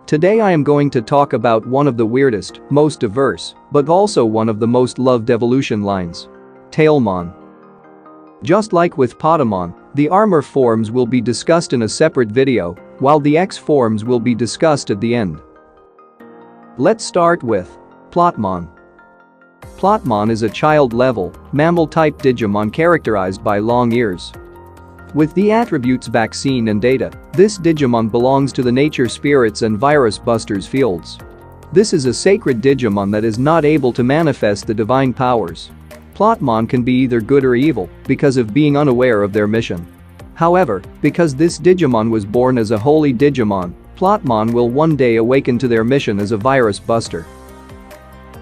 Today I am going to talk about one of the weirdest, most diverse, but also one of the most loved evolution lines. Tailmon. Just like with Potamon, the armor forms will be discussed in a separate video, while the X forms will be discussed at the end. Let's start with Plotmon. Plotmon is a child-level, mammal-type Digimon characterized by long ears. With the attributes Vaccine and Data, this Digimon belongs to the Nature Spirits and Virus Busters fields. This is a sacred Digimon that is not able to manifest the divine powers. Plotmon can be either good or evil because of being unaware of their mission. However, because this Digimon was born as a holy Digimon, Plotmon will one day awaken to their mission as a virus buster.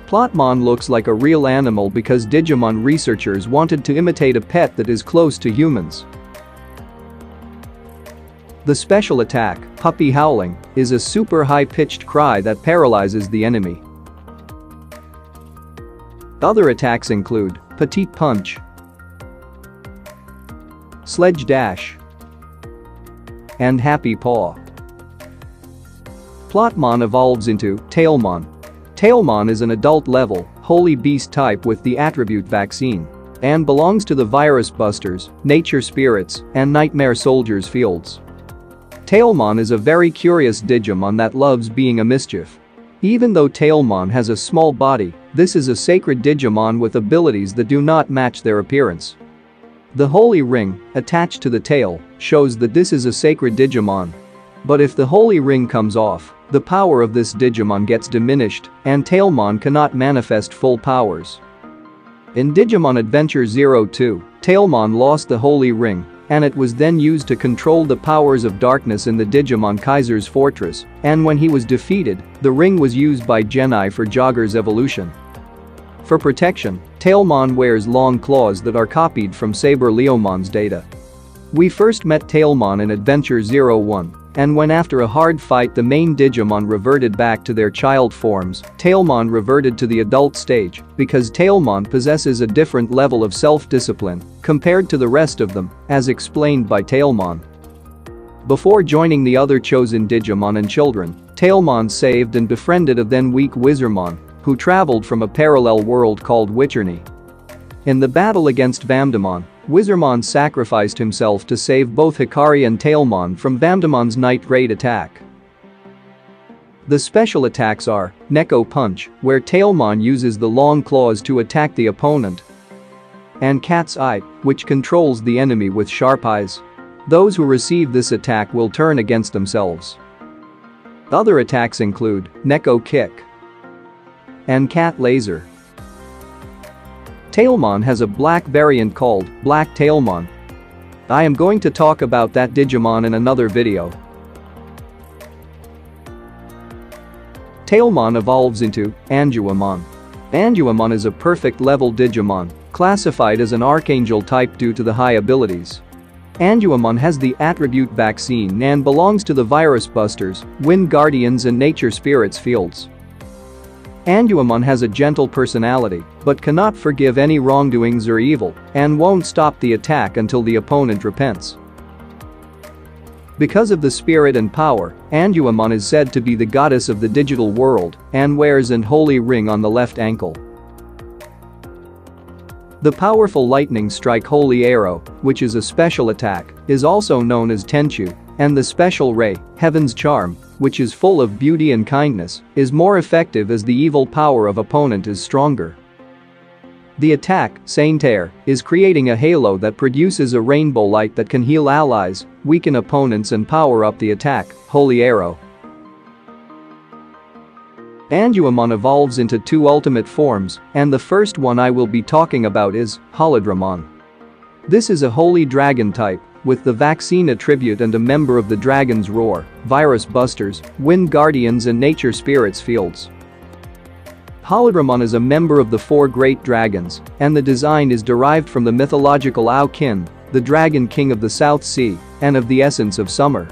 Plotmon looks like a real animal because Digimon researchers wanted to imitate a pet that is close to humans. The special attack, Puppy Howling, is a super high-pitched cry that paralyzes the enemy. Other attacks include Petite Punch, Sledge Dash, and Happy Paw. Plotmon evolves into Tailmon. Tailmon is an adult-level, holy beast type with the attribute Vaccine and belongs to the Virus Busters, Nature Spirits, and Nightmare Soldiers fields. Tailmon is a very curious Digimon that loves being a mischief. Even though Tailmon has a small body, this is a sacred Digimon with abilities that do not match their appearance. The holy ring, attached to the tail, shows that this is a sacred Digimon. But if the holy ring comes off, the power of this Digimon gets diminished, and Tailmon cannot manifest full powers. In Digimon Adventure 02, Tailmon lost the holy ring, and it was then used to control the powers of darkness in the Digimon Kaiser's fortress, and when he was defeated, the ring was used by Genai for Jogger's evolution. For protection, Tailmon wears long claws that are copied from Saber Leomon's data. We first met Tailmon in Adventure 01, and when after a hard fight the main Digimon reverted back to their child forms, Tailmon reverted to the adult stage because Tailmon possesses a different level of self-discipline compared to the rest of them, as explained by Tailmon. Before joining the other chosen Digimon and children, Tailmon saved and befriended a then weak Wizardmon, who traveled from a parallel world called Witcherny. In the battle against Vamdemon, Wizardmon sacrificed himself to save both Hikari and Tailmon from Vamdemon's night raid attack. The special attacks are Neko Punch, where Tailmon uses the long claws to attack the opponent, and Cat's Eye, which controls the enemy with sharp eyes. Those who receive this attack will turn against themselves. Other attacks include Neko Kick and Cat Laser. Tailmon has a black variant called Black Tailmon. I am going to talk about that Digimon in another video. Tailmon evolves into Angewomon. Angewomon is a perfect level Digimon, classified as an Archangel type due to the high abilities. Angewomon has the attribute Vaccine and belongs to the Virus Busters, Wind Guardians and Nature Spirits fields. Angewomon has a gentle personality, but cannot forgive any wrongdoings or evil, and won't stop the attack until the opponent repents. Because of the spirit and power, Angewomon is said to be the goddess of the digital world and wears an holy ring on the left ankle. The powerful lightning strike Holy Arrow, which is a special attack, is also known as Tenchu, and the special ray, Heaven's Charm, which is full of beauty and kindness, is more effective as the evil power of opponent is stronger. The attack, Saint Air, is creating a halo that produces a rainbow light that can heal allies, weaken opponents and power up the attack, Holy Arrow. Angewomon evolves into two ultimate forms, and the first one I will be talking about is Holydramon. This is a holy dragon type, with the Vaccine attribute and a member of the Dragon's Roar, Virus Busters, Wind Guardians and Nature Spirits fields. Holydramon is a member of the four great dragons, and the design is derived from the mythological Ao-Kin, the dragon king of the South Sea, and of the essence of summer.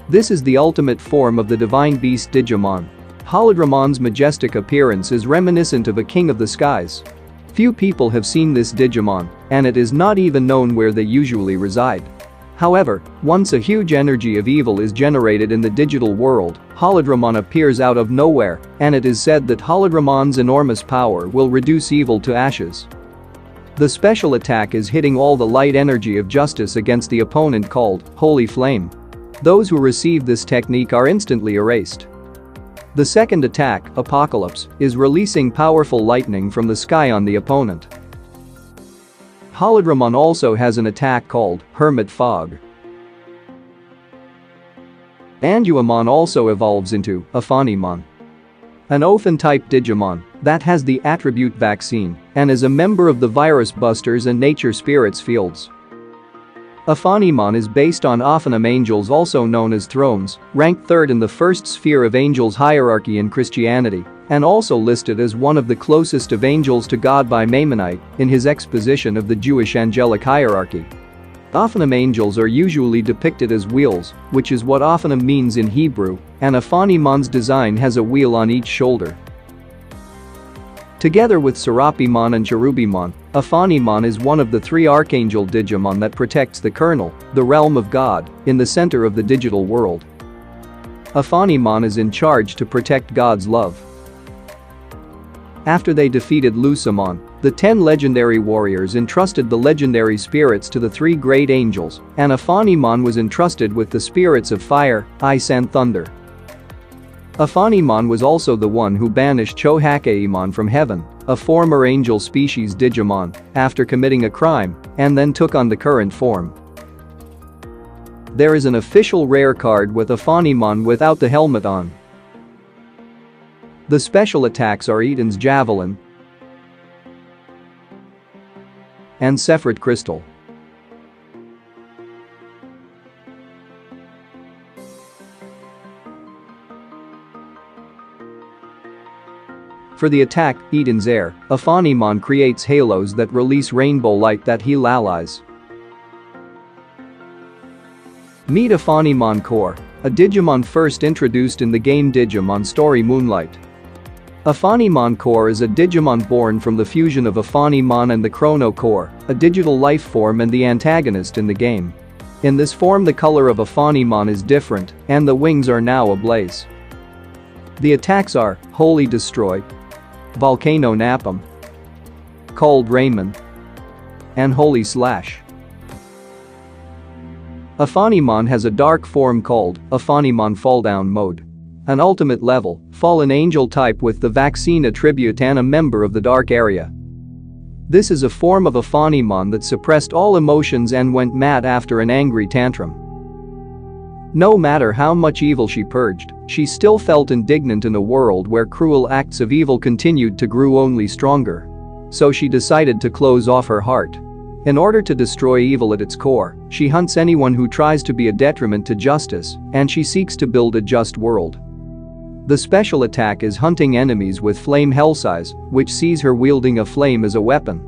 This is the ultimate form of the divine beast Digimon. Holydramon's majestic appearance is reminiscent of a king of the skies. Few people have seen this Digimon, and it is not even known where they usually reside. However, once a huge energy of evil is generated in the digital world, Holydramon appears out of nowhere, and it is said that Holydramon's enormous power will reduce evil to ashes. The special attack is hitting all the light energy of justice against the opponent called Holy Flame. Those who receive this technique are instantly erased. The second attack, Apocalypse, is releasing powerful lightning from the sky on the opponent. Holydramon also has an attack called Hermit Fog. Angewomon also evolves into Ophanimon, an Ophan-type Digimon that has the attribute Vaccine and is a member of the Virus Busters and Nature Spirits fields. Ophanimon is based on Ophanim angels, also known as thrones, ranked third in the first sphere of angels hierarchy in Christianity, and also listed as one of the closest of angels to God by Maimonides in his exposition of the Jewish angelic hierarchy. Ophanim angels are usually depicted as wheels, which is what Ophanim means in Hebrew, and Ophanimon's design has a wheel on each shoulder. Together with Serapimon and Cherubimon, Ophanimon is one of the three Archangel Digimon that protects the kernel, the realm of God, in the center of the digital world. Ophanimon is in charge to protect God's love. After they defeated Lucimon, the 10 legendary warriors entrusted the legendary spirits to the 3 great angels, and Ophanimon was entrusted with the spirits of fire, ice and thunder. Ophanimon was also the one who banished Chohakeimon from heaven, a former angel species Digimon, after committing a crime, and then took on the current form. There is an official rare card with Ophanimon without the helmet on. The special attacks are Eden's Javelin and Sephret Crystal. For the attack, Eden's Air, Ophanimon creates halos that release rainbow light that heal allies. Meet Ophanimon Core, a Digimon first introduced in the game Digimon Story Moonlight. Ophanimon Core is a Digimon born from the fusion of Ophanimon and the Chrono Core, a digital life form and the antagonist in the game. In this form the color of Ophanimon is different, and the wings are now ablaze. The attacks are Holy Destroy, Volcano Napalm, Cold Raymond, and Holy Slash. Ophanimon has a dark form called Ophanimon Falldown mode. An ultimate level, fallen angel type with the vaccine attribute and a member of the dark area. This is a form of Ophanimon that suppressed all emotions and went mad after an angry tantrum. No matter how much evil she purged, she still felt indignant in a world where cruel acts of evil continued to grow only stronger. So she decided to close off her heart. In order to destroy evil at its core, she hunts anyone who tries to be a detriment to justice, and she seeks to build a just world. The special attack is hunting enemies with flame hellsize, which sees her wielding a flame as a weapon.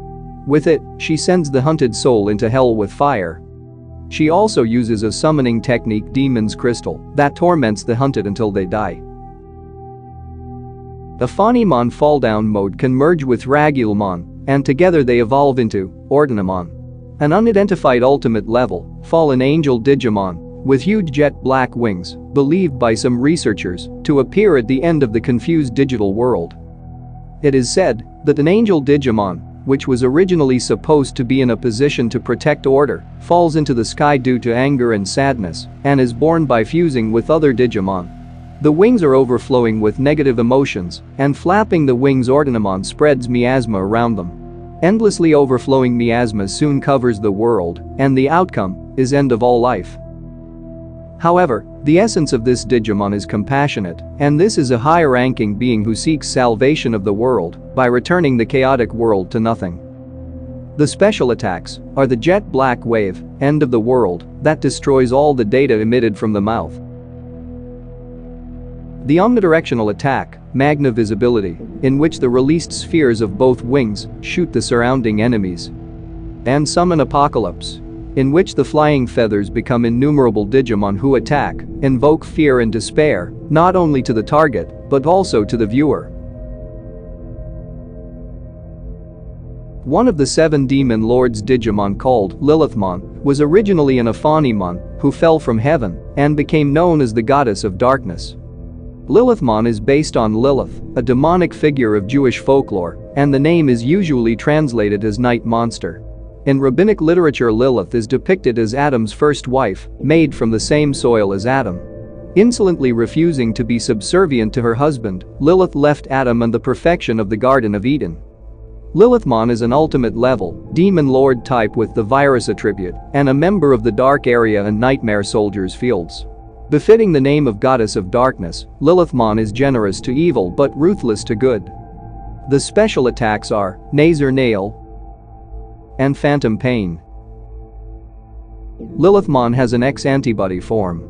With it, she sends the hunted soul into hell with fire. She also uses a summoning technique Demon's Crystal that torments the hunted until they die. Ophanimon Falldown mode can merge with Ragulmon, and together they evolve into Ordinemon, an unidentified ultimate level, fallen angel Digimon, with huge jet black wings, believed by some researchers to appear at the end of the confused digital world. It is said that an angel Digimon, which was originally supposed to be in a position to protect order, falls into the sky due to anger and sadness, and is born by fusing with other Digimon. The wings are overflowing with negative emotions, and flapping the wings Ordinemon spreads miasma around them. Endlessly overflowing miasma soon covers the world, and the outcome is end of all life. However, the essence of this Digimon is compassionate, and this is a high-ranking being who seeks salvation of the world by returning the chaotic world to nothing. The special attacks are the Jet Black Wave, End of the World, that destroys all the data emitted from the mouth. The omnidirectional attack, Magna Visibility, in which the released spheres of both wings shoot the surrounding enemies. And Summon Apocalypse, in which the flying feathers become innumerable Digimon who attack, invoke fear and despair, not only to the target, but also to the viewer. One of the 7 demon lords Digimon called Lilithmon was originally an Ophanimon who fell from heaven and became known as the goddess of darkness. Lilithmon is based on Lilith, a demonic figure of Jewish folklore, and the name is usually translated as night monster. In rabbinic literature, Lilith is depicted as Adam's first wife, made from the same soil as Adam. Insolently refusing to be subservient to her husband, Lilith left Adam and the perfection of the Garden of Eden. Lilithmon is an ultimate level, demon lord type with the virus attribute, and a member of the Dark Area and Nightmare Soldiers fields. Befitting the name of Goddess of Darkness, Lilithmon is generous to evil but ruthless to good. The special attacks are Naser Nail and Phantom Pain. Lilithmon has an X-antibody form.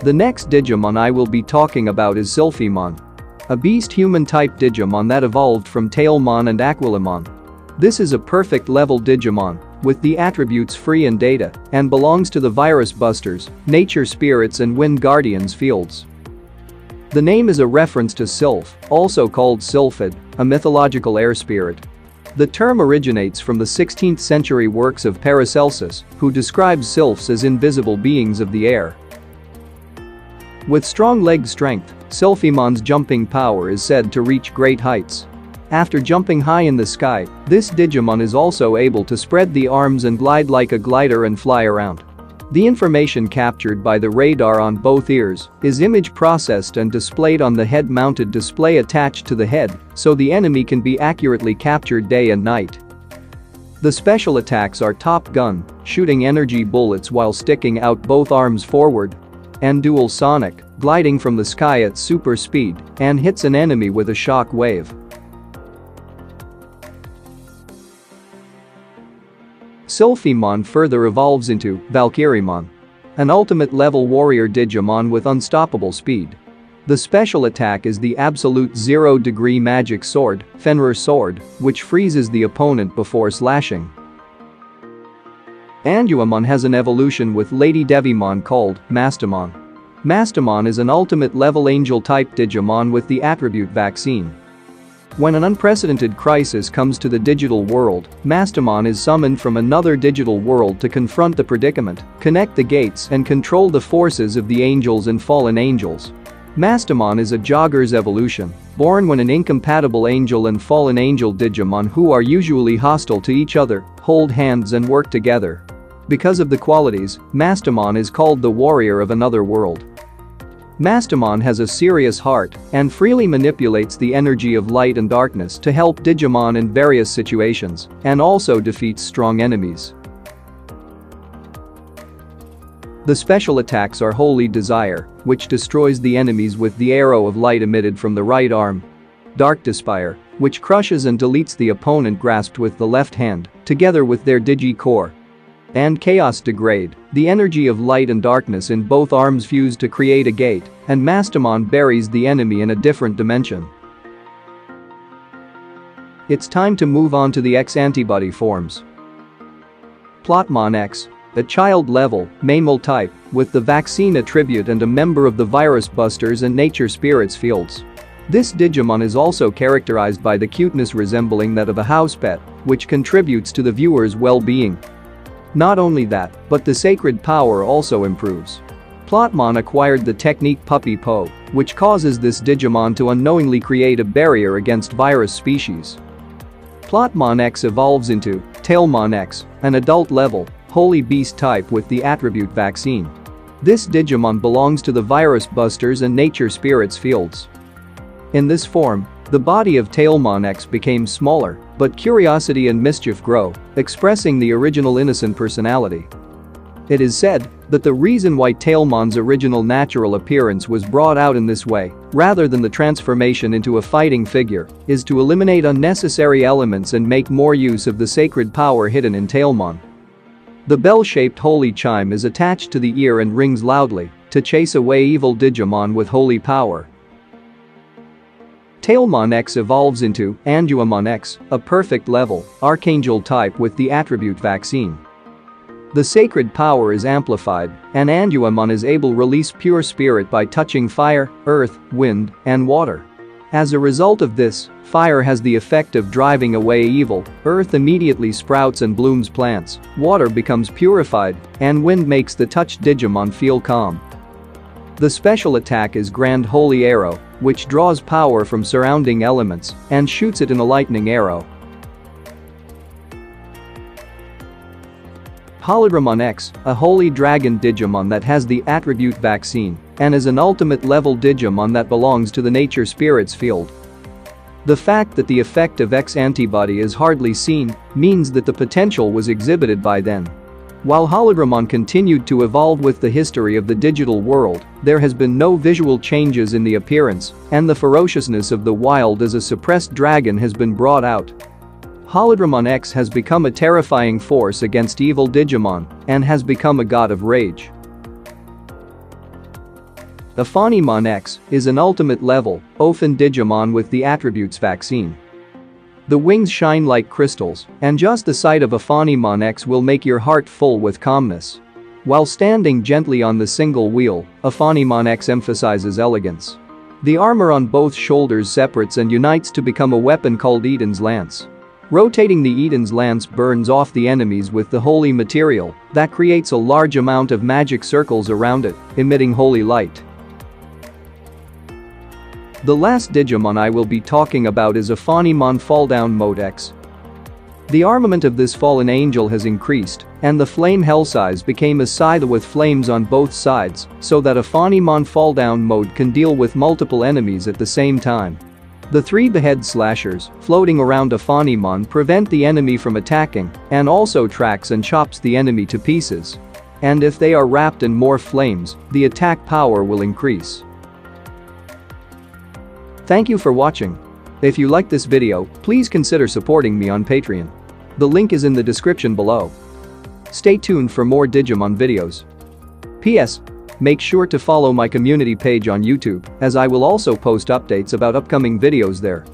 The next Digimon I will be talking about is Silphymon, a beast-human-type Digimon that evolved from Tailmon and Angewomon. This is a perfect level Digimon with the attributes Free and Data and belongs to the Virus Busters, Nature Spirits and Wind Guardians fields. The name is a reference to Sylph, also called Sylphid, a mythological air spirit. The term originates from the 16th century works of Paracelsus, who describes sylphs as invisible beings of the air. With strong leg strength, Silphymon's jumping power is said to reach great heights. After jumping high in the sky, this Digimon is also able to spread the arms and glide like a glider and fly around. The information captured by the radar on both ears is image processed and displayed on the head-mounted display attached to the head, so the enemy can be accurately captured day and night. The special attacks are Top Gun, shooting energy bullets while sticking out both arms forward, and Dual Sonic, gliding from the sky at super speed and hits an enemy with a shock wave. Silphymon further evolves into Valkyrimon, an ultimate level warrior Digimon with unstoppable speed. The special attack is the absolute 0-degree magic sword, Fenrir Sword, which freezes the opponent before slashing. Angewomon has an evolution with Lady Devimon called Mastemon. Mastemon is an ultimate level angel-type Digimon with the attribute Vaccine. When an unprecedented crisis comes to the digital world, Mastemon is summoned from another digital world to confront the predicament, connect the gates and control the forces of the angels and fallen angels. Mastemon is a jogger's evolution, born when an incompatible angel and fallen angel Digimon who are usually hostile to each other hold hands and work together. Because of the qualities, Mastemon is called the warrior of another world. Mastemon has a serious heart and freely manipulates the energy of light and darkness to help Digimon in various situations and also defeats strong enemies. The special attacks are Holy Desire, which destroys the enemies with the arrow of light emitted from the right arm. Dark Despair, which crushes and deletes the opponent grasped with the left hand, together with their Digi-Core. And Chaos Degrade, the energy of light and darkness in both arms fuse to create a gate, and Mastemon buries the enemy in a different dimension. It's time to move on to the X-antibody forms. Plotmon X, a child-level, mammal type, with the vaccine attribute and a member of the Virus Busters and Nature Spirits fields. This Digimon is also characterized by the cuteness resembling that of a house pet, which contributes to the viewer's well-being. Not only that, but the sacred power also improves. Plotmon acquired the technique Puppy Po, which causes this Digimon to unknowingly create a barrier against virus species. Plotmon X evolves into Tailmon X, an adult-level, holy beast type with the attribute Vaccine. This Digimon belongs to the Virus Busters and Nature Spirits fields. In this form, the body of Tailmon X became smaller, but curiosity and mischief grow, expressing the original innocent personality. It is said that the reason why Tailmon's original natural appearance was brought out in this way, rather than the transformation into a fighting figure, is to eliminate unnecessary elements and make more use of the sacred power hidden in Tailmon. The bell-shaped holy chime is attached to the ear and rings loudly to chase away evil Digimon with holy power. Tailmon X evolves into Angewomon X, a perfect level, archangel type with the attribute Vaccine. The sacred power is amplified, and Angewomon is able to release pure spirit by touching fire, earth, wind, and water. As a result of this, fire has the effect of driving away evil, earth immediately sprouts and blooms plants, water becomes purified, and wind makes the touched Digimon feel calm. The special attack is Grand Holy Arrow, which draws power from surrounding elements and shoots it in a lightning arrow. Holydramon X, a Holy Dragon Digimon that has the attribute Vaccine and is an ultimate level Digimon that belongs to the Nature Spirits field. The fact that the effect of X-antibody is hardly seen means that the potential was exhibited by then. While Holydramon continued to evolve with the history of the digital world, there has been no visual changes in the appearance, and the ferociousness of the wild as a suppressed dragon has been brought out. Holydramon X has become a terrifying force against evil Digimon and has become a god of rage. Ophanimon X is an ultimate level, Ophan Digimon with the attributes Vaccine. The wings shine like crystals, and just the sight of Ophanimon X will make your heart full with calmness. While standing gently on the single wheel, Ophanimon X emphasizes elegance. The armor on both shoulders separates and unites to become a weapon called Eden's Lance. Rotating the Eden's Lance burns off the enemies with the holy material that creates a large amount of magic circles around it, emitting holy light. The last Digimon I will be talking about is Ophanimon Falldown Mode X. The armament of this fallen angel has increased, and the flame hell size became a scythe with flames on both sides, so that Ophanimon Falldown Mode can deal with multiple enemies at the same time. The 3 behead slashers floating around Ophanimon prevent the enemy from attacking and also tracks and chops the enemy to pieces. And if they are wrapped in more flames, the attack power will increase. Thank you for watching. If you liked this video, please consider supporting me on Patreon. The link is in the description below. Stay tuned for more Digimon videos. P.S. Make sure to follow my community page on YouTube, as I will also post updates about upcoming videos there.